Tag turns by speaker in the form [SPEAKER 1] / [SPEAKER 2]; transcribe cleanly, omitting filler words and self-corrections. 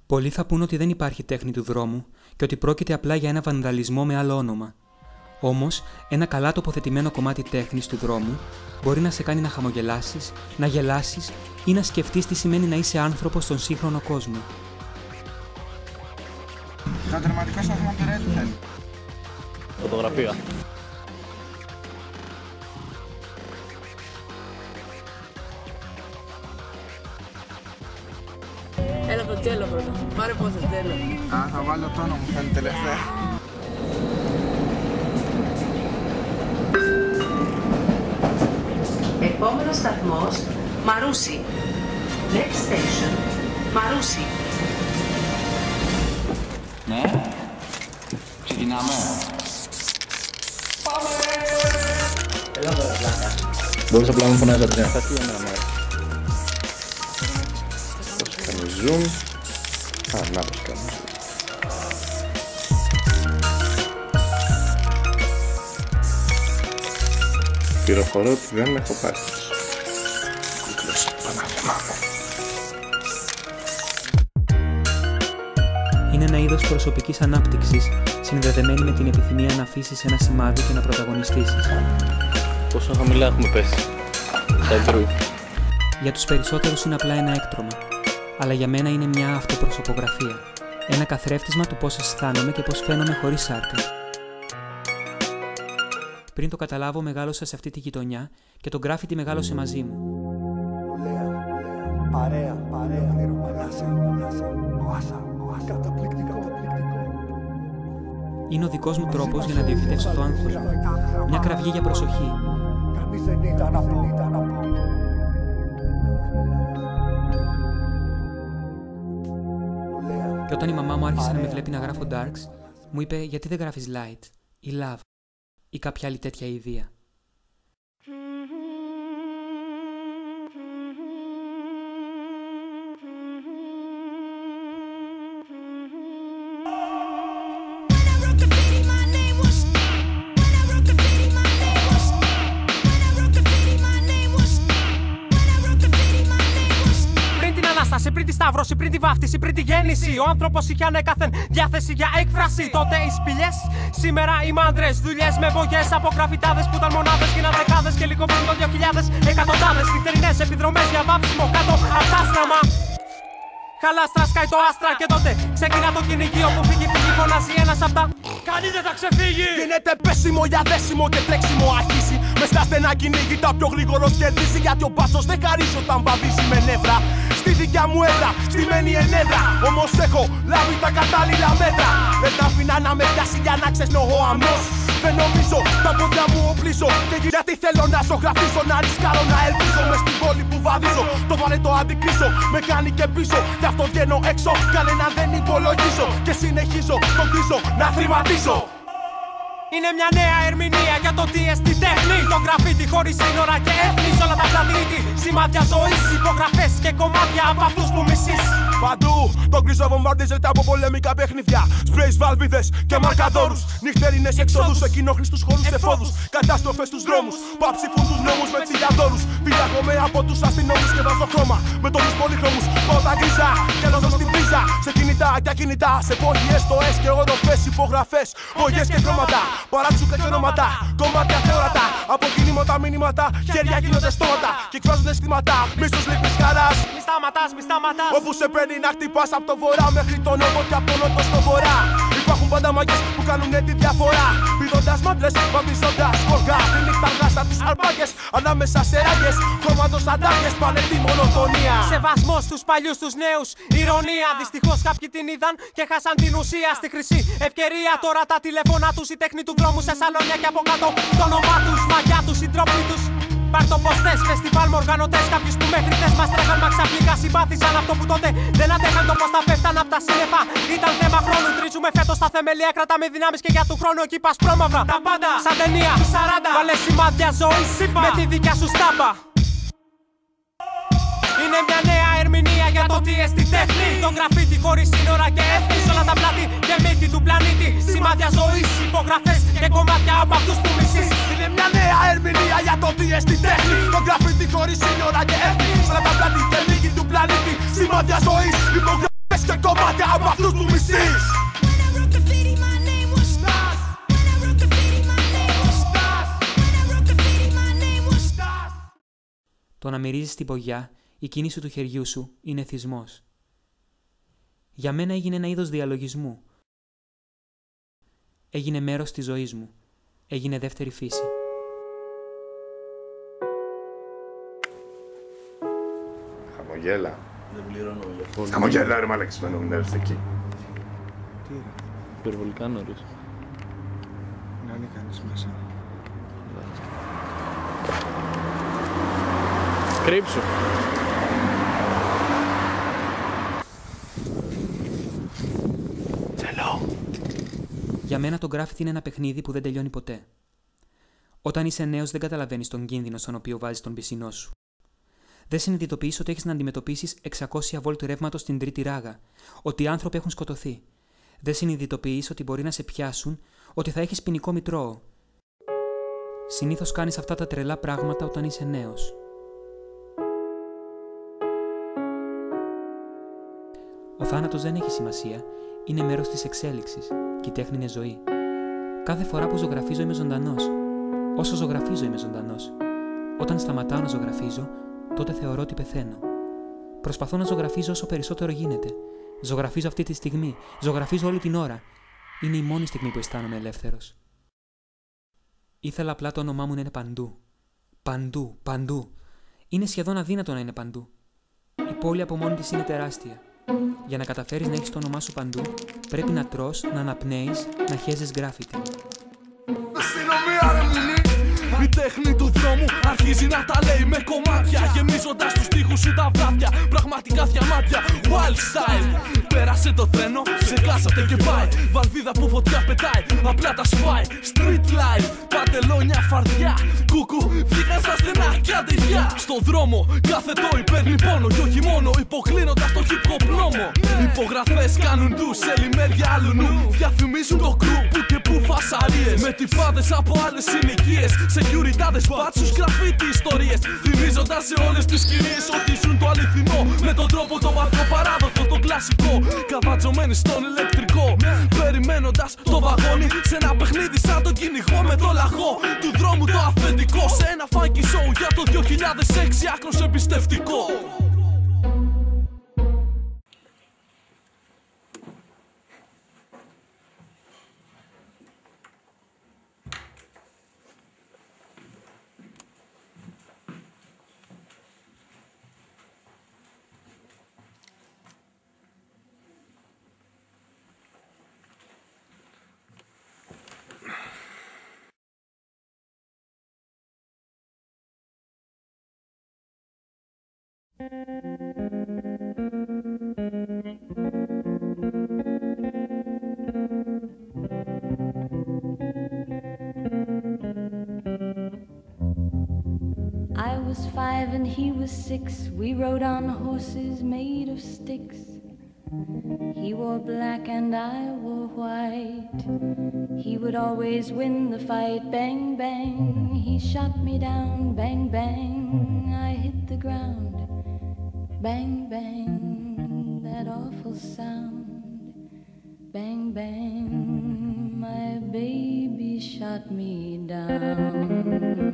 [SPEAKER 1] Πολλοί θα πούν ότι δεν υπάρχει τέχνη του δρόμου και ότι πρόκειται απλά για ένα βανδαλισμό με άλλο όνομα. Όμως, ένα καλά τοποθετημένο κομμάτι τέχνης του δρόμου μπορεί να σε κάνει να χαμογελάσεις, να γελάσεις ή να σκεφτείς τι σημαίνει να είσαι άνθρωπος στον σύγχρονο κόσμο.
[SPEAKER 2] Το τερματικό σταθμό του Ρέτου θέλει.
[SPEAKER 3] Φωτογραφία.
[SPEAKER 4] Έλα το τσέλο πρώτα. Πάρε πόσο τσέλο.
[SPEAKER 2] Α, θα βάλω τόνο μου φαίνεται τελευταία.
[SPEAKER 5] Επόμενος σταθμός, Μαρούσι. Next station, Μαρούσι.
[SPEAKER 2] Ναι. Ξεκινάμε.
[SPEAKER 3] Πάμε! Έλα τώρα, πλάκα. Μπορείς απλά να μου φωνάζεις τα τρία. Θα φύγει ένα μέρος. Πώς κάνει zoom. Α, να πώς κάνει zoom. Πληροφορώ ότι δεν έχω πάρει. Κούκλος, παναθεμάμαι.
[SPEAKER 1] Είναι ένα είδος προσωπικής ανάπτυξης, συνδεδεμένη με την επιθυμία να αφήσεις ένα σημάδι και να πρωταγωνιστήσεις.
[SPEAKER 3] Πόσο χαμηλά έχουμε πέσει. Εντρού.
[SPEAKER 1] Για τους περισσότερους είναι απλά ένα έκτρωμα, αλλά για μένα είναι μια αυτοπροσωπογραφία. Ένα καθρέφτισμα του πώς αισθάνομαι και πώς φαίνομαι χωρίς σάρκα. Πριν το καταλάβω, μεγάλωσα σε αυτή τη γειτονιά και το γκράφιτι μεγάλωσε μαζί μου.
[SPEAKER 6] Παρέα, καταπληκτικό.
[SPEAKER 1] Είναι ο δικός μου τρόπος για να διοχετεύσω το άγχος μου. Μια κραυγή για προσοχή.
[SPEAKER 6] Κανείς δεν ήταν απλό.
[SPEAKER 1] Και όταν η μαμά μου άρχισε να με βλέπει να γράφω darks, μου είπε γιατί δεν γράφεις light ή love ή κάποια άλλη τέτοια ιδέα.
[SPEAKER 7] Πριν τη σταύρωση, πριν τη βάφτιση, πριν τη γέννηση. Ο άνθρωπος είχε ανέκαθεν διάθεση για έκφραση. Τότε οι σπηλιές, σήμερα οι μάντρες. Δουλειές με μπογιές από γραφιτάδες που ήταν μονάδες. Γίναν δεκάδες και λίγο πριν το 2000 εκατοντάδες. Νυχτερινές επιδρομές για βάψιμο κάτω απ' τα άστραμα. Χαλάστρα σκάει το άστρα και τότε ξεκινά το κυνηγείο που φύγει, φωνάζει ένας απ' τα. Κανείς δεν θα ξεφύγει!
[SPEAKER 8] Γίνεται πέσιμο για δέσιμο και τρέξιμο αρχίσει. Μες στα στενά κυνήγει τα πιο γρήγορος κερδίζει. Γιατί ο μπάτσος δεν χαρίζει όταν βαδίζει με νεύρα. Στη δικιά μου έδρα, στημένη ενέδρα. Όμως έχω λάβει τα κατάλληλα μέτρα. Δεν τα αφήνα να με πιάσει για να ξεσνώ ο αμνός. Δεν νομίζω τα πόδια μου οπλίσω. Και γιατί θέλω να ζωγραφίσω, να ρισκάρω, να ελπίζω. Μες στην πόλη που βαδίζω, το βάλε το αντικρίσω. Με κάνει και πίσω, γι' αυτό βγαίνω έξω. Κανένα δεν υπολογίζω και συνεχίζω τον κρίζω να θρηματίσω.
[SPEAKER 7] Είναι μια νέα ερμηνεία για το τι εστί τέχνη. Το γραφίτι χωρίς σύνορα και έθνη. Όλα τα πλατήτη, σημάδια ζωής, υπογραφές και κομμάτια από αυτούς που μισείς.
[SPEAKER 8] Παντού το γκρίζο βομβαρδίζεται από πολεμικά παιχνίδια. Σπρέις, βαλβίδες και μαρκαδόρους. Νυχτερινές εξόδους, εκκοινόχρηστους χώρους εφόδους. Κατάστροφες στους δρόμους που αψηφούν τους νόμους με τσιλιαδόρους. Φυλάγομαι από τους αστυνόμους και βάζω χρώμα με τόνους πολύχρωμους. Φώτα γκρίζα και λόγω στην πρίζα. Σε κινητά και ακινητά, σε πόγιες, στοές και οροφές, υπογραφές, πόγιες και χρώματα. Παράξουκα και ονόματα, κομμάτια θεόρατα. Από κινήματα, μηνύματα, χέρια γίνονται στόματα. Και εκφράζονται αισθήματα, μίσος, λύπης, χαράς.
[SPEAKER 7] Μη σταματάς, μη σταματάς.
[SPEAKER 8] Όπου σε παίρνει να χτυπάς από το βορρά μέχρι τον νότο και από τον νότο στο βορρά. Υπάρχουν πάντα μαγιές που κάνουνε τη διαφορά. Πηδώντας μάντρες, βαμβίζοντας χωργά. Τη νύχτα βγάζα τους αρπάγες, ανάμεσα σε ράγες. Χρώματος αντάγες, πάνε τη μονοτονία.
[SPEAKER 7] Σεβασμός στους παλιούς, τους νέους, ηρωνία. Δυστυχώς κάποιοι την είδαν και χάσαν την ουσία. Στη χρυσή ευκαιρία τώρα τα τηλεφώνα τους, η τέχνη του δρόμου σε σαλόνια και από κάτω. Το όνομά τους, μαγιά τους, οι τρόποι τους. Πάρ' το πως θες, φεστιβάλ με οργανωτές. Κάποιους που μέχρι θες μας τρέχαν, μα ξαφνικά συμπάθησαν. Αυτό που τότε δεν αντέχαν, το πως θα πέφταν απ' τα σύννεφα. Ήταν θέμα χρόνου, τρίζουμε φέτος τα θεμελία. Κρατάμε δυνάμεις και για του χρόνου εκεί πας πρόμαυρα. Τα πάντα, σαν ταινία του 40. Βάλε σημάδια ζωής με τη δικιά σου στάμπα. Είναι μια νέα ερμηνεία για το τι εστί τέχνη. Το γραφίτι χωρίς σύνορα και έθνη. Όλα τα πλάτη και μύτη του πλανήτη. Σημάδια ζωής, υπογραφές και κομμάτια από αυτούς που μισείς.
[SPEAKER 8] Είναι μια νέα ερμηνεία για το τι εστί τέχνη. Το γραφίτι χωρίς σύνορα και έθνη. Όλα τα πλάτη και μύτη του πλανήτη. Σημάδια ζωής, υπογραφές και κομμάτια από αυτούς που μισείς.
[SPEAKER 1] Το να μυρίζεις την πογιά, η κίνηση του χεριού σου είναι εθισμός. Για μένα έγινε ένα είδος διαλογισμού. Έγινε μέρος της ζωής μου. Έγινε δεύτερη φύση.
[SPEAKER 9] Χαμογέλα.
[SPEAKER 3] Δεν πληρώνω για φόρμα.
[SPEAKER 9] Χαμογέλα ρε μαλακισμένο, μην έρθει εκεί.
[SPEAKER 2] Τι είναι.
[SPEAKER 3] Υπερβολικά νωρίς.
[SPEAKER 2] Να είναι κανείς μέσα.
[SPEAKER 3] Κρύψου.
[SPEAKER 1] Για μένα το γκράφιτι είναι ένα παιχνίδι που δεν τελειώνει ποτέ. Όταν είσαι νέος, δεν καταλαβαίνεις τον κίνδυνο στον οποίο βάζεις τον πισινό σου. Δεν συνειδητοποιείς ότι έχεις να αντιμετωπίσεις 600 βολτ ρεύματος στην τρίτη ράγα, ότι οι άνθρωποι έχουν σκοτωθεί. Δεν συνειδητοποιείς ότι μπορεί να σε πιάσουν, ότι θα έχεις ποινικό μητρώο. Συνήθως κάνεις αυτά τα τρελά πράγματα όταν είσαι νέος. Ο θάνατος δεν έχει σημασία, είναι μέρος της εξέλιξης και η τέχνη είναι ζωή. Κάθε φορά που ζωγραφίζω είμαι ζωντανός. Όσο ζωγραφίζω είμαι ζωντανός. Όταν σταματάω να ζωγραφίζω, τότε θεωρώ ότι πεθαίνω. Προσπαθώ να ζωγραφίζω όσο περισσότερο γίνεται. Ζωγραφίζω αυτή τη στιγμή. Ζωγραφίζω όλη την ώρα. Είναι η μόνη στιγμή που αισθάνομαι ελεύθερος. Ήθελα απλά το όνομά μου να είναι παντού. Παντού, παντού. Είναι σχεδόν αδύνατο να είναι παντού. Η πόλη από μόνη της είναι τεράστια. Για να καταφέρεις να έχεις το όνομά σου παντού, πρέπει να τρως, να αναπνέεις, να χέζεις γκράφιτι.
[SPEAKER 8] Η τέχνη του δρόμου αρχίζει να τα λέει με κομμάτια, γεμίζοντας τους τοίχους σου τα βράδια. Πραγματικά διαμάτια, wild style. Πέρασε το τρένο, ξεκάσατε και πάει. Βαλβίδα που φωτιά πετάει, απλά τα σπάει. Street life, παντελόνια φαρδιά. Κούκου, βγήκαν στα στενά και αντιγιά. Στον δρόμο, κάθε τόη παίρνει πόνο. Κι όχι μόνο, υποκλίνοντας το hip hop νόμο. Υπογραφές κάνουν ντου σε λιμέρια άλλου νου. Διαφημίζουν το κρου που και που φασαρίες. Με τυπάδες από άλλες συνοικίες. Σεκιουριτάδες, μπάτσους, γραφίτι ιστορίες. Θυμίζοντας σε όλες τις κυρίες ότι ζουν το αληθινό. Με τον τρόπο το πατροπαράδοτο, το κλασικό. Καβατζωμένοι στον ηλεκτρικό. Περιμένοντας το βαγόνι σε ένα παιχνίδι σαν τον κυνηγό. Με το λαγό του δρόμου το αυθεντικό. Σε ένα funky show για το 2006 άκρος εμπιστευτικό.
[SPEAKER 10] I was 5 and he was 6. We rode on horses made of sticks. He wore black and I wore white. He would always win the fight. Bang, bang, he shot me down. Bang, bang, I hit the ground. Bang, bang, that awful sound. Bang, bang, my baby shot me down.